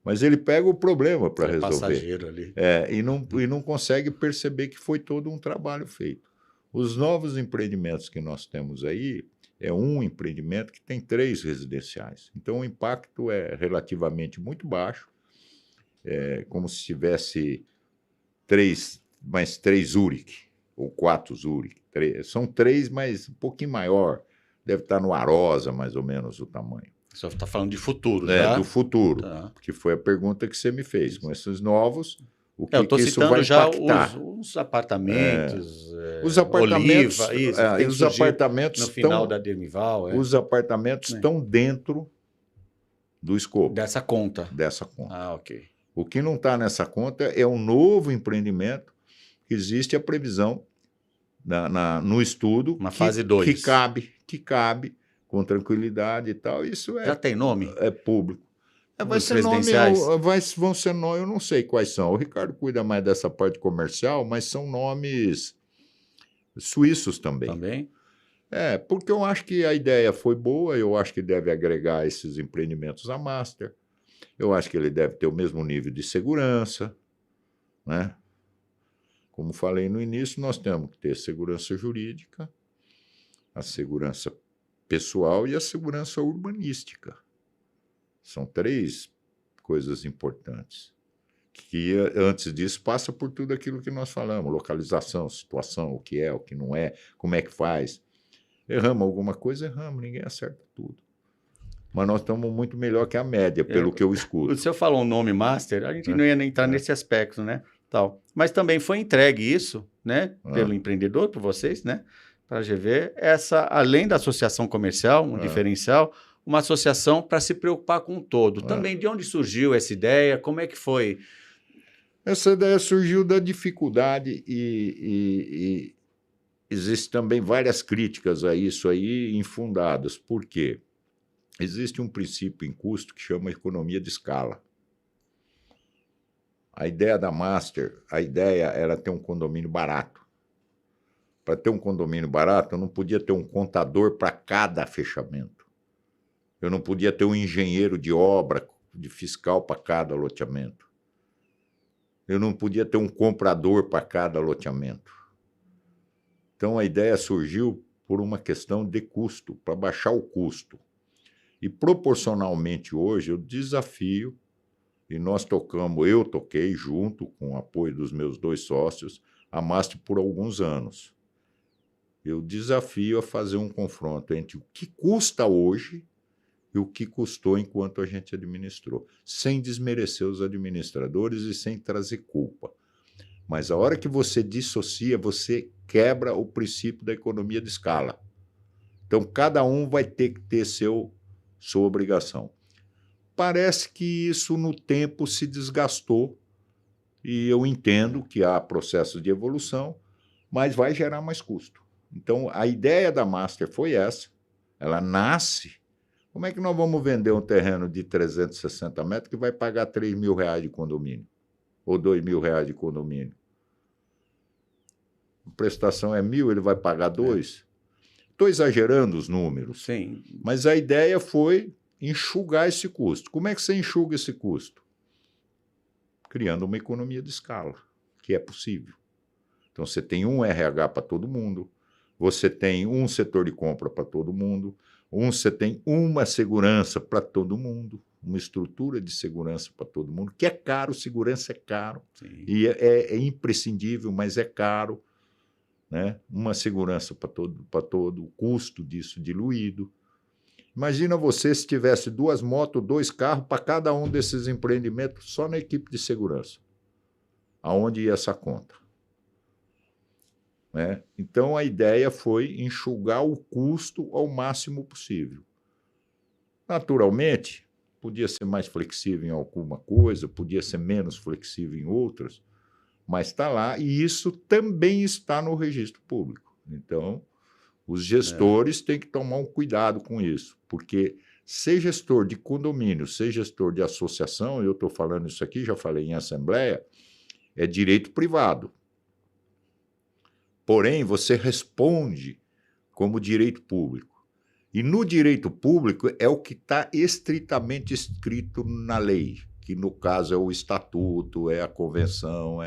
Mas ele pega o problema para resolver. Passageiro ali. E não consegue perceber que foi todo um trabalho feito. Os novos empreendimentos que nós temos aí é um empreendimento que tem 3 residenciais. Então, o impacto é relativamente muito baixo, como se tivesse mais 3 Zurich, ou 4 Zurich. São 3, mas um pouquinho maior. Deve estar no Arosa, mais ou menos, o tamanho. Você está falando de futuro, tá? Do futuro, que foi a pergunta que você me fez. Com esses novos, o que isso vai impactar? Os apartamentos, os apartamentos, Oliva, os apartamentos no final da Dermival. Os apartamentos estão dentro do escopo. Dessa conta. Ah, ok. O que não está nessa conta é um novo empreendimento que existe a previsão no estudo. Uma fase 2. Que cabe com tranquilidade e tal. Isso já tem nome? É público. Vai ser residenciais? Vão ser nomes, eu não sei quais são. O Ricardo cuida mais dessa parte comercial, mas são nomes suíços também. Também? Porque eu acho que a ideia foi boa, eu acho que deve agregar esses empreendimentos à Master. Eu acho que ele deve ter o mesmo nível de segurança, né? Como falei no início, nós temos que ter segurança jurídica, a segurança pessoal e a segurança urbanística. São 3 coisas importantes. Que, antes disso, passa por tudo aquilo que nós falamos. Localização, situação, o que é, o que não é, como é que faz. Erramos alguma coisa, erramos, ninguém acerta tudo. Mas nós estamos muito melhor que a média, pelo que eu escuto. O senhor falou um nome master, a gente não ia nem entrar nesse aspecto, né? Tal. Mas também foi entregue isso, né? Pelo empreendedor, por vocês, né? Para a GV, além da associação comercial, um diferencial, uma associação para se preocupar com o todo. Também de onde surgiu essa ideia? Como é que foi? Essa ideia surgiu da dificuldade e existem também várias críticas a isso aí infundadas. Por quê? Existe um princípio em custo que chama economia de escala. A ideia da Master, a ideia era ter um condomínio barato. Para ter um condomínio barato, eu não podia ter um contador para cada fechamento. Eu não podia ter um engenheiro de obra, de fiscal para cada loteamento. Eu não podia ter um comprador para cada loteamento. Então, a ideia surgiu por uma questão de custo, para baixar o custo. E, proporcionalmente, hoje, eu desafio, e eu toquei junto com o apoio dos meus 2 sócios, a Master por alguns anos. Eu desafio a fazer um confronto entre o que custa hoje e o que custou enquanto a gente administrou, sem desmerecer os administradores e sem trazer culpa. Mas a hora que você dissocia, você quebra o princípio da economia de escala. Então, cada um vai ter que ter sua obrigação. Parece que isso, no tempo, se desgastou, e eu entendo que há processo de evolução, mas vai gerar mais custo. Então, a ideia da Master foi essa, ela nasce. Como é que nós vamos vender um terreno de 360 metros que vai pagar R$3.000 de condomínio? Ou R$2.000 de condomínio? A prestação é 1.000, ele vai pagar 2? Estou exagerando os números. Sim. Mas a ideia foi enxugar esse custo. Como é que você enxuga esse custo? Criando uma economia de escala, que é possível. Então, você tem um RH para todo mundo, você tem um setor de compra para todo mundo, você tem uma segurança para todo mundo, uma estrutura de segurança para todo mundo, que é caro, segurança é caro, Sim. E é imprescindível, mas é caro, né? Uma segurança para todo, o custo disso diluído. Imagina você se tivesse 2 motos, 2 carros para cada um desses empreendimentos só na equipe de segurança. Aonde ia essa conta? Né? Então, a ideia foi enxugar o custo ao máximo possível. Naturalmente, podia ser mais flexível em alguma coisa, podia ser menos flexível em outras, mas está lá, e isso também está no registro público. Então, os gestores têm que tomar um cuidado com isso, porque ser gestor de condomínio, ser gestor de associação, eu estou falando isso aqui, já falei em assembleia, é direito privado. Porém, você responde como direito público. E no direito público é o que está estritamente escrito na lei, que no caso é o estatuto, é a convenção,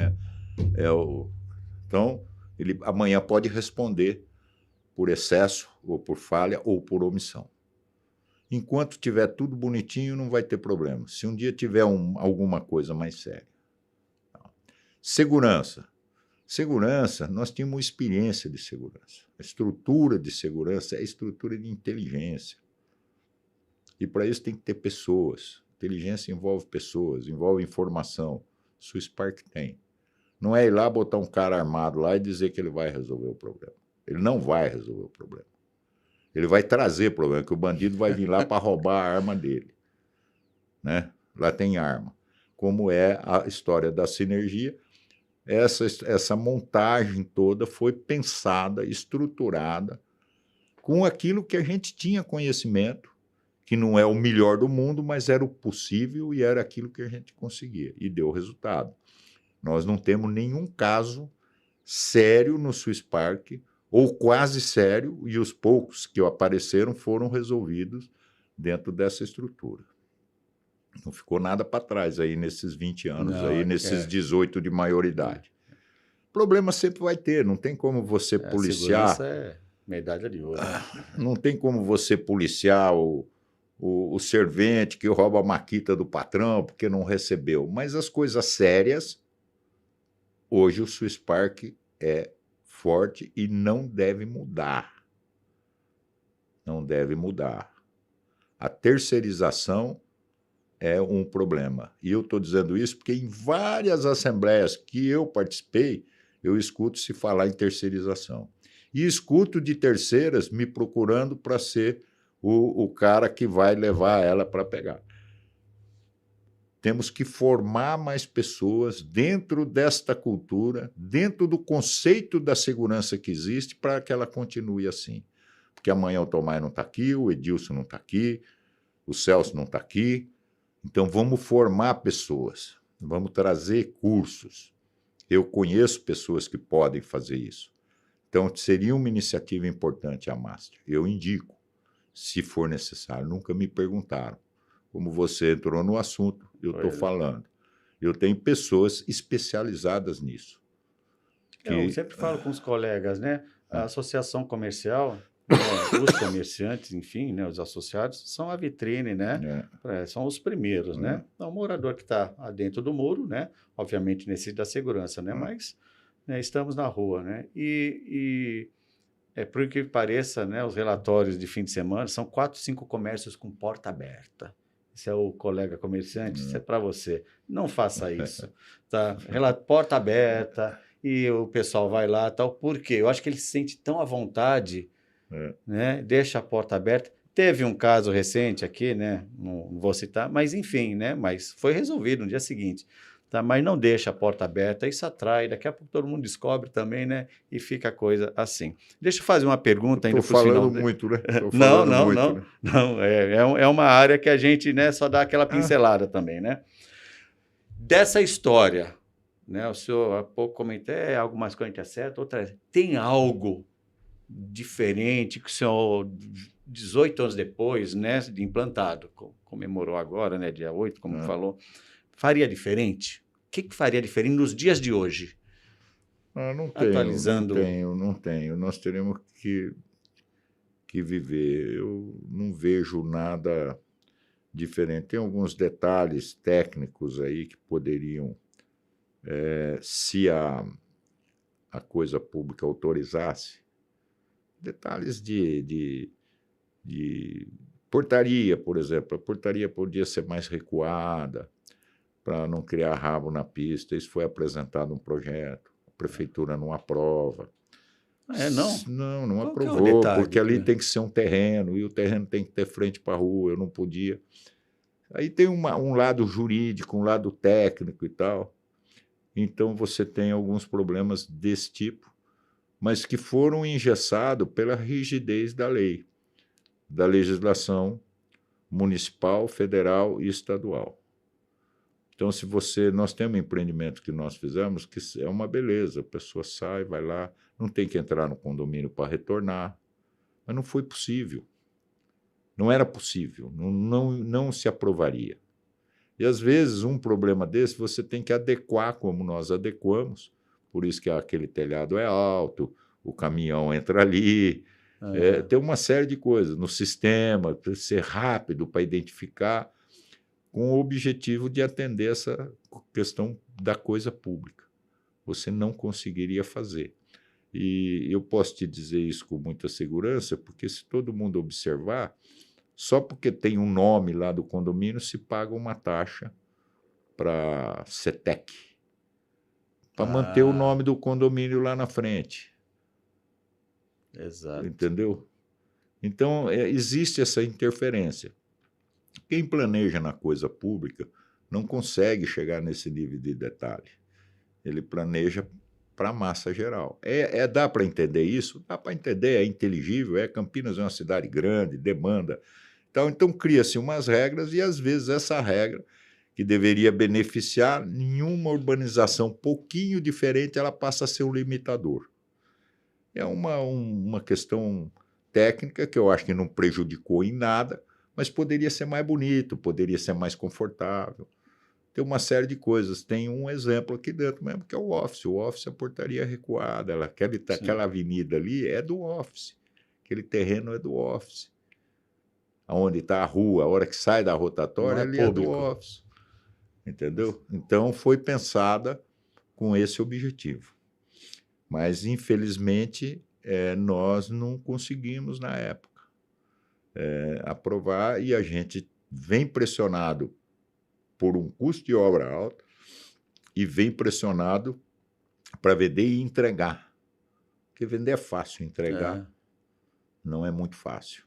Então, ele amanhã pode responder por excesso, ou por falha, ou por omissão. Enquanto tiver tudo bonitinho, não vai ter problema. Se um dia tiver alguma coisa mais séria. Segurança. Segurança, nós tínhamos uma experiência de segurança. A estrutura de segurança é a estrutura de inteligência. E para isso tem que ter pessoas. Inteligência envolve pessoas, envolve informação. Sua Spark tem. Não é ir lá botar um cara armado lá e dizer que ele vai resolver o problema. Ele não vai resolver o problema. Ele vai trazer problema, que o bandido vai vir lá para roubar a arma dele. Né? Lá tem arma. Como é a história da sinergia, essa montagem toda foi pensada, estruturada, com aquilo que a gente tinha conhecimento, que não é o melhor do mundo, mas era o possível e era aquilo que a gente conseguia. E deu resultado. Nós não temos nenhum caso sério no Swiss Park, ou quase sério, e os poucos que apareceram foram resolvidos dentro dessa estrutura. Não ficou nada para trás aí nesses 20 anos, nesses 18 de maioridade. Problema sempre vai ter, não tem como você policiar... Segurança é medalha de ouro. Não tem como você policiar o servente que rouba a maquita do patrão porque não recebeu. Mas as coisas sérias, hoje o Swiss Park é forte e não deve mudar. Não deve mudar. A terceirização é um problema. E eu estou dizendo isso porque em várias assembleias que eu participei, eu escuto se falar em terceirização. E escuto de terceiras me procurando para ser o cara que vai levar ela para pegar. Temos que formar mais pessoas dentro desta cultura, dentro do conceito da segurança que existe, para que ela continue assim. Porque amanhã o Tomás não está aqui, o Edilson não está aqui, o Celso não está aqui. Então, vamos formar pessoas. vamos trazer cursos. Eu conheço pessoas que podem fazer isso. Então, seria uma iniciativa importante a Master. Eu indico, se for necessário. Nunca me perguntaram. Como você entrou no assunto, eu estou falando. Eu tenho pessoas especializadas nisso. Eu sempre falo com os colegas, né? A associação comercial, né? Os comerciantes, enfim, né? Os associados, são a vitrine, né? São os primeiros, né? Então, o morador que está dentro do muro, né? Obviamente necessita da segurança, né? Mas né, estamos na rua, né? Por que pareça, né? Os relatórios de fim de semana são 4, 5 comércios com porta aberta. Esse é o colega comerciante, isso é para você. Não faça isso, tá? Porta aberta e o pessoal vai lá, tal. Por quê? Eu acho que ele se sente tão à vontade, né? Deixa a porta aberta. Teve um caso recente aqui, né? Não vou citar, mas enfim, né? Mas foi resolvido no dia seguinte. Tá? Mas não deixa a porta aberta, isso atrai, daqui a pouco todo mundo descobre também, né? E fica a coisa assim. Deixa eu fazer uma pergunta ainda para o final. Estou falando muito, né? Não. É uma área que a gente, né, só dá aquela pincelada também, né? Dessa história, né? O senhor há pouco comentou, algumas coisas a gente acerta, outras... Tem algo diferente que o senhor, 18 anos depois, né, de implantado, comemorou agora, né, dia 8, como falou, faria diferente? O que faria diferente nos dias de hoje? Não tenho. Nós teremos que viver. Eu não vejo nada diferente. Tem alguns detalhes técnicos aí que poderiam, se a coisa pública autorizasse, detalhes de portaria, por exemplo. A portaria podia ser mais recuada, para não criar rabo na pista. Isso foi apresentado um projeto, a prefeitura não aprova. Não aprovou, porque ali tem que ser um terreno, e o terreno tem que ter frente para a rua, eu não podia. Aí tem um lado jurídico, um lado técnico e tal. Então você tem alguns problemas desse tipo, mas que foram engessados pela rigidez da lei, da legislação municipal, federal e estadual. Então, nós temos um empreendimento que nós fizemos que é uma beleza, a pessoa sai, vai lá, não tem que entrar no condomínio para retornar, mas não foi possível. Não era possível, não se aprovaria. E, às vezes, um problema desse você tem que adequar como nós adequamos, por isso que aquele telhado é alto, o caminhão entra ali, tem uma série de coisas no sistema, para ser rápido para identificar, com o objetivo de atender essa questão da coisa pública. Você não conseguiria fazer. E eu posso te dizer isso com muita segurança, porque se todo mundo observar, só porque tem um nome lá do condomínio se paga uma taxa para a CETEC, para manter o nome do condomínio lá na frente. Exato. Entendeu? Então, existe essa interferência. Quem planeja na coisa pública não consegue chegar nesse nível de detalhe. Ele planeja para a massa geral. Dá para entender isso? Dá para entender, é inteligível. Campinas é uma cidade grande, demanda. Então cria-se umas regras e, às vezes, essa regra, que deveria beneficiar nenhuma urbanização um pouquinho diferente, ela passa a ser um limitador. É uma questão técnica que eu acho que não prejudicou em nada, mas poderia ser mais bonito, poderia ser mais confortável. Tem uma série de coisas. Tem um exemplo aqui dentro mesmo, que é o office. O office é a portaria recuada. Aquela avenida ali é do office. Aquele terreno é do office. Onde está a rua, a hora que sai da rotatória, ali é do office. Entendeu? Então, foi pensada com esse objetivo. Mas, infelizmente, nós não conseguimos, na época, aprovar, e a gente vem pressionado por um custo de obra alto e vem pressionado para vender e entregar. Porque vender é fácil, entregar não é muito fácil.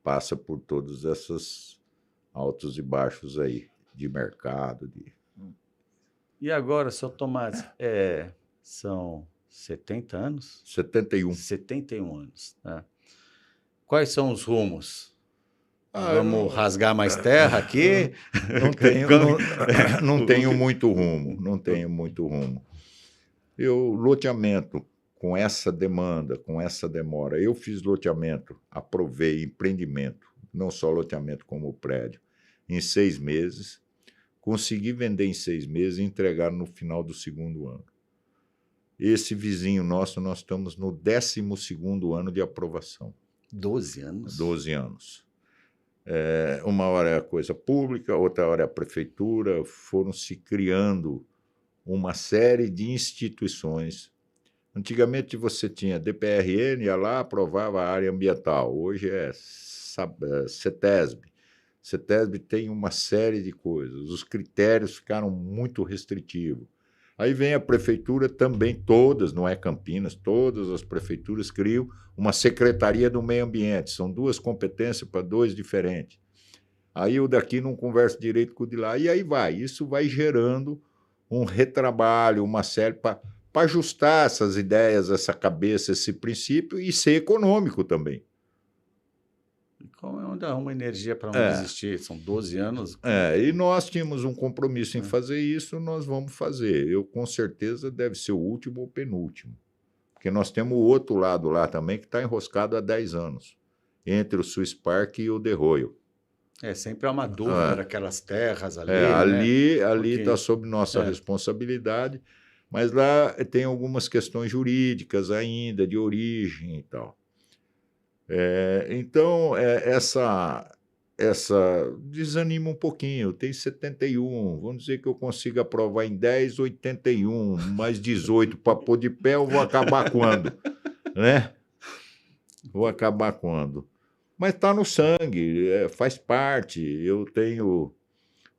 Passa por todos esses altos e baixos aí de mercado. E agora, seu Tomás, são 70 anos? 71. 71 anos. Tá? Quais são os rumos? Vamos rasgar mais terra aqui? Não tenho muito rumo, não tenho muito rumo. Loteamento, com essa demanda, com essa demora, eu fiz loteamento, aprovei empreendimento, não só loteamento como prédio, em 6 meses, consegui vender em 6 meses e entregar no final do 2º ano. Esse vizinho nosso, nós estamos no 12º ano de aprovação. 12 anos? 12 anos. Uma hora é a coisa pública, outra hora é a prefeitura, foram se criando uma série de instituições. Antigamente você tinha DPRN, ia lá, aprovava a área ambiental. Hoje é CETESB. CETESB tem uma série de coisas. Os critérios ficaram muito restritivos. Aí vem a prefeitura também, todas, não é Campinas, todas as prefeituras criam uma Secretaria do Meio Ambiente. São 2 competências para 2 diferentes. Aí o daqui não conversa direito com o de lá. E aí vai. Isso vai gerando um retrabalho, uma série para ajustar essas ideias, essa cabeça, esse princípio e ser econômico também. Como é onde arruma energia para não desistir? São 12 anos. E nós tínhamos um compromisso em fazer isso, nós vamos fazer. Eu, com certeza, deve ser o último ou penúltimo. Porque nós temos o outro lado lá também, que está enroscado há 10 anos, entre o Swiss Park e o The Royal. Sempre há uma dúvida daquelas terras ali. Ali está sob nossa responsabilidade, mas lá tem algumas questões jurídicas ainda, de origem e tal. Então, essa desanima um pouquinho. Tem 71, vamos dizer que eu consiga aprovar em 10, 81, mais 18 para pôr de pé, eu vou acabar quando? Né? Vou acabar quando? Mas está no sangue, faz parte. Eu tenho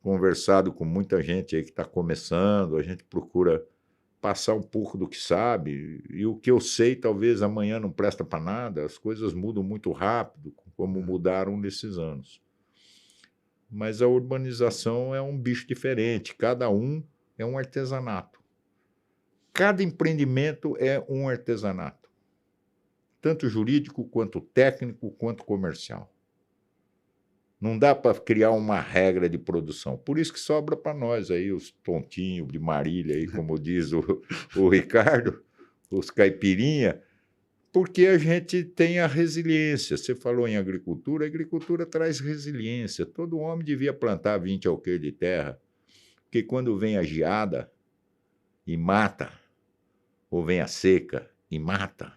conversado com muita gente aí que está começando, a gente procura passar um pouco do que sabe, e o que eu sei talvez amanhã não presta para nada, as coisas mudam muito rápido, como mudaram nesses anos. Mas a urbanização é um bicho diferente, cada um é um artesanato. Cada empreendimento é um artesanato, tanto jurídico, quanto técnico, quanto comercial. Não dá para criar uma regra de produção. Por isso que sobra para nós aí, os tontinhos de Marília, aí, como diz o Ricardo, os caipirinha, porque a gente tem a resiliência. Você falou em agricultura, a agricultura traz resiliência. Todo homem devia plantar 20 alqueires de terra, porque quando vem a geada e mata, ou vem a seca e mata,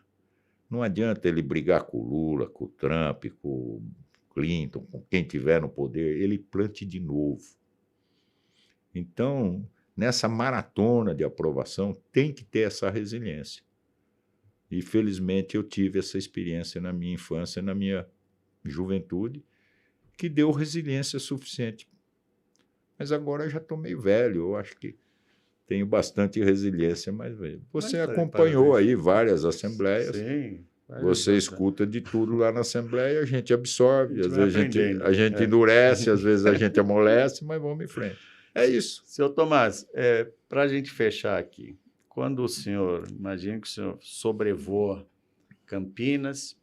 não adianta ele brigar com o Lula, com o Trump, com o Clinton, com quem tiver no poder, ele plante de novo. Então, nessa maratona de aprovação, tem que ter essa resiliência. E, felizmente, eu tive essa experiência na minha infância, na minha juventude, que deu resiliência suficiente. Mas agora eu já estou meio velho, eu acho que tenho bastante resiliência, mas você acompanhou aí várias assembleias. Sim. Você escuta de tudo lá na Assembleia, a gente absorve, às vezes a gente endurece, às vezes a gente amolece, mas vamos em frente. É isso. Seu Tomás, para a gente fechar aqui, quando o senhor, imagina que o senhor sobrevoa Campinas,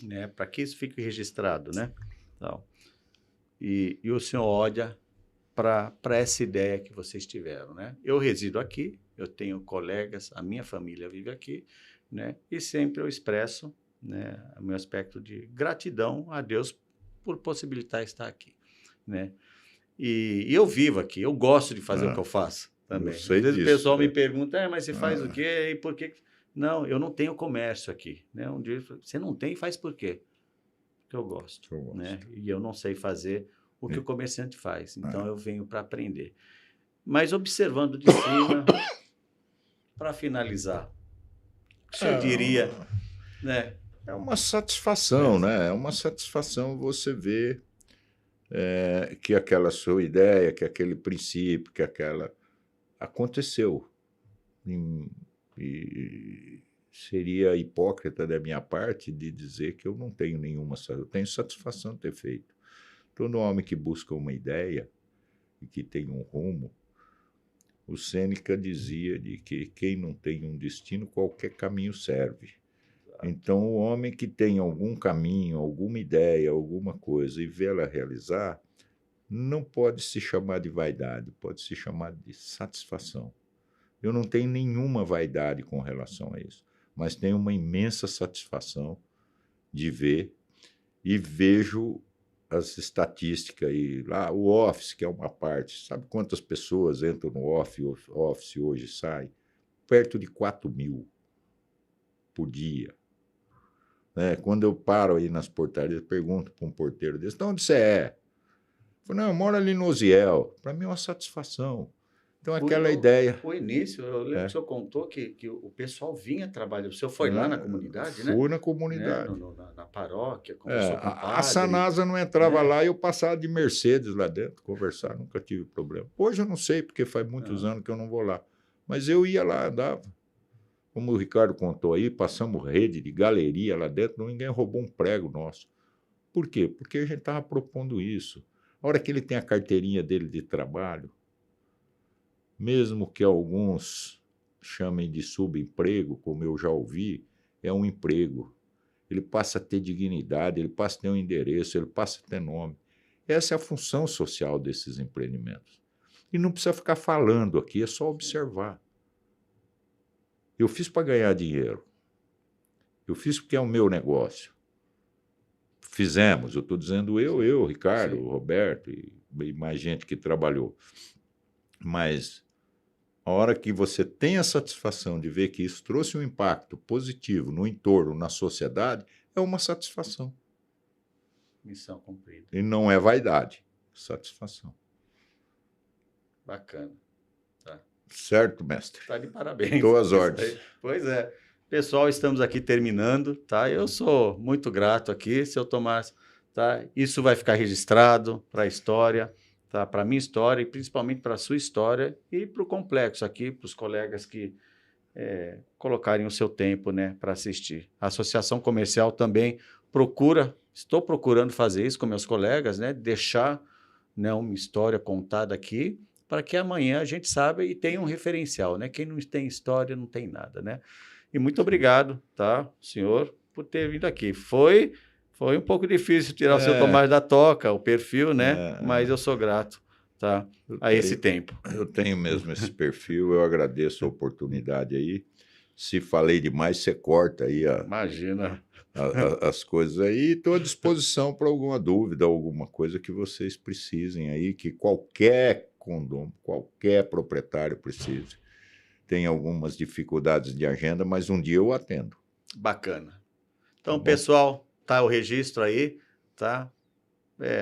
né, para que isso fique registrado, né? Então, e o senhor olha para essa ideia que vocês tiveram, né? Eu resido aqui, eu tenho colegas, a minha família vive aqui, né? E sempre eu expresso, né, o meu aspecto de gratidão a Deus por possibilitar estar aqui, né? E eu vivo aqui, eu gosto de fazer o que eu faço também. Às vezes o pessoal me pergunta, mas você faz o quê e por quê? Não, eu não tenho comércio aqui, né? Um dia você não tem, faz por quê? Porque eu gosto, né? E eu não sei fazer o que o comerciante faz, então eu venho para aprender. Mas observando de cima, para finalizar, o que o senhor diria, né? É uma satisfação, né? É uma satisfação você ver que aquela sua ideia, que aquele princípio, que aquela aconteceu. E seria hipócrita da minha parte de dizer que eu não tenho nenhuma, eu tenho satisfação de ter feito. Todo homem que busca uma ideia e que tem um rumo, o Sêneca dizia de que quem não tem um destino, qualquer caminho serve. Então, o homem que tem algum caminho, alguma ideia, alguma coisa e vê ela realizar, não pode se chamar de vaidade, pode se chamar de satisfação. Eu não tenho nenhuma vaidade com relação a isso, mas tenho uma imensa satisfação de ver e vejo as estatísticas aí, lá o Office, que é uma parte, sabe quantas pessoas entram no Office hoje e saem? Perto de 4.000 por dia. Né? Quando eu paro aí nas portarias, pergunto para um porteiro desse, de onde você é? Eu falo, não, eu moro ali no Osiel. Para mim é uma satisfação. Então, aquela ideia... O início, eu lembro que o senhor contou que o pessoal vinha trabalhar. O senhor foi lá na comunidade, né? Fui na comunidade. Né? Na paróquia, conversou com o padre. A Sanasa não entrava lá e eu passava de Mercedes lá dentro, conversar, nunca tive problema. Hoje eu não sei, porque faz muitos anos que eu não vou lá. Mas eu ia lá, andava. Como o Ricardo contou aí, passamos rede de galeria lá dentro, ninguém roubou um prego nosso. Por quê? Porque a gente estava propondo isso. A hora que ele tem a carteirinha dele de trabalho, mesmo que alguns chamem de subemprego, como eu já ouvi, é um emprego. Ele passa a ter dignidade, ele passa a ter um endereço, ele passa a ter nome. Essa é a função social desses empreendimentos. E não precisa ficar falando aqui, é só observar. Eu fiz para ganhar dinheiro. Eu fiz porque é o meu negócio. Fizemos, eu estou dizendo eu, Ricardo, o Roberto e mais gente que trabalhou. Mas a hora que você tem a satisfação de ver que isso trouxe um impacto positivo no entorno, na sociedade, é uma satisfação. Missão cumprida. E não é vaidade, satisfação. Bacana. Tá. Certo, mestre? Está de parabéns. Estou às ordens. Pois é. Pessoal, estamos aqui terminando, tá? Eu sou muito grato aqui, seu Tomás, tá? Isso vai ficar registrado para a história, tá? Para a minha história e principalmente para a sua história e para o complexo aqui, para os colegas que colocarem o seu tempo, né, para assistir. A Associação Comercial também estou procurando fazer isso com meus colegas, né? Deixar, né, uma história contada aqui para que amanhã a gente saiba e tenha um referencial, né? Quem não tem história não tem nada, né? E muito obrigado, tá, senhor, por ter vindo aqui. Foi um pouco difícil tirar o seu Tomás da toca, o perfil, né? Mas eu sou grato, tá, esse tempo. Eu tenho mesmo esse perfil, eu agradeço a oportunidade aí. Se falei demais, você corta aí Imagina. As coisas aí. Estou à disposição para alguma dúvida, alguma coisa que vocês precisem aí, que qualquer condomínio, qualquer proprietário precise. Tem algumas dificuldades de agenda, mas um dia eu atendo. Bacana. Então, pessoal, tá o registro aí, tá?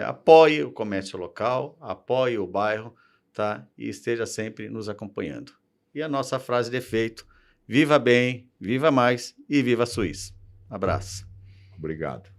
Apoie o comércio local, apoie o bairro, tá? E esteja sempre nos acompanhando. E a nossa frase de efeito: viva bem, viva mais e viva a Suíça. Abraço. Obrigado.